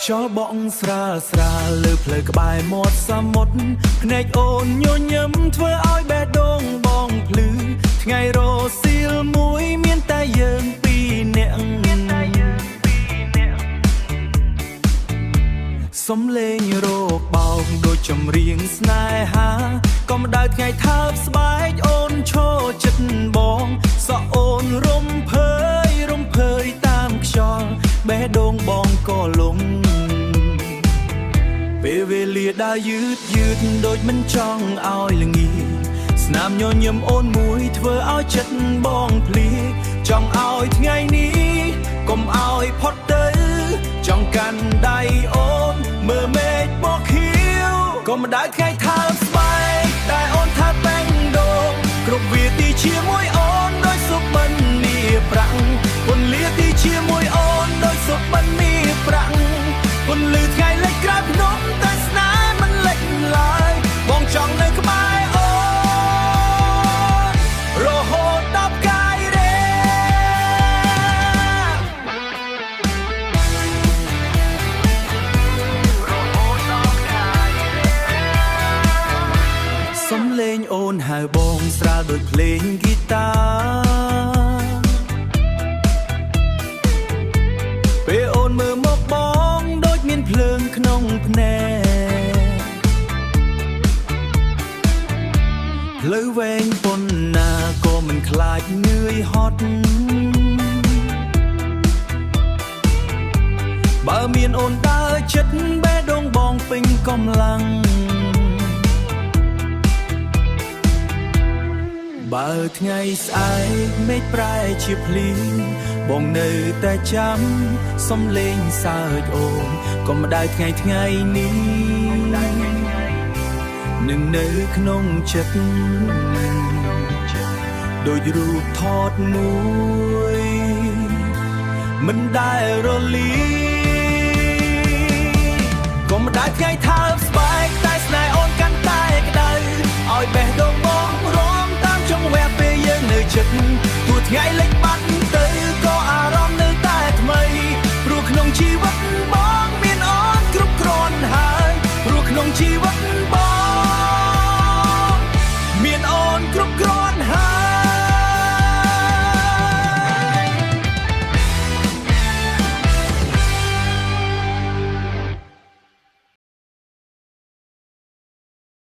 លបងស្រាលស្រាលលើផ្លូវក្បែរមាត់សមុទ្រភ្នែកអូនញញឹមធ្វើឲ្យបេះដូងបងភ្លឺថ្ងៃរសៀលមួយមានតែយើងពីរនាក់សំលេងរោគបោកដូចចម្រៀងស្នេហាក៏ម្ដៅថ្ងៃថើបស្បែកអូនឈរចិត្តបងសក់អូនរំភើយតាមខ្យល់បេះដូងបងក៏លំពេលវេលាដើរយឺតដូចមិនចង់ឲ្យល្ងាស្នាមញញឹមអូនមួយធ្វើឲ្យចិត្តបងភ្លៀចង់ឲ្យថ្ងៃនេះកុំឲ្យផុតទៅចង់កាន់ដៃអូនមើលមេឃបកខៀវកុំដើរថ្ងៃថើបស្បែកតែអូនថាបែងដូងគ្រប់វាទីជាមួយអូនដោយសុបិនលាប្រាំងពន្លាទីជាមួយអូនដោយសុបិនលាប្រាំងពន្លឺថ្ងៃលិចក្រៅភ្នំតែស្នេហ៍មិនលិចឡើយបងចង់នៅក្បែរអូនរហូតដល់ផ្កាយរេសំលេងអូនហៅបងស្រាលដូចភ្លេងហ្គីតាពេលអូនមើលមកបងដូចមានភ្លើងក្នុងភ្នែកផ្លូវវែងប៉ុណ្ណាក៏មិនខ្លាចនឿយហត់បើមានអូនដើរចិត្តបេះដូងបងពេញកម្លាំងបើថ្ងៃស្អែកមេឃប្រែជាភ្លៀងបងនៅតែចាំសំលេងសើចអូនកុំម្ដៅថ្ងៃនេះនឹងនៅក្នុងចិត្តដូចរូបថតមួយមិនដែលរលាកុំម្ដៅថ្ងៃថើបស្បែកតែស្នេហ៍អូនកាន់តែក្តៅឲ្យបេះដូងបងរំតាមចង្វាក់ពេលយើងនៅចិត្តទោះថ្ងៃលិចបាត់ទៅក៏អារម្មណ៍នៅតែថ្មីព្រោះក្នុងជីវិតបងមានអូនគ្រប់គ្រាន់ហើយព្រោះក្នុងជីវិត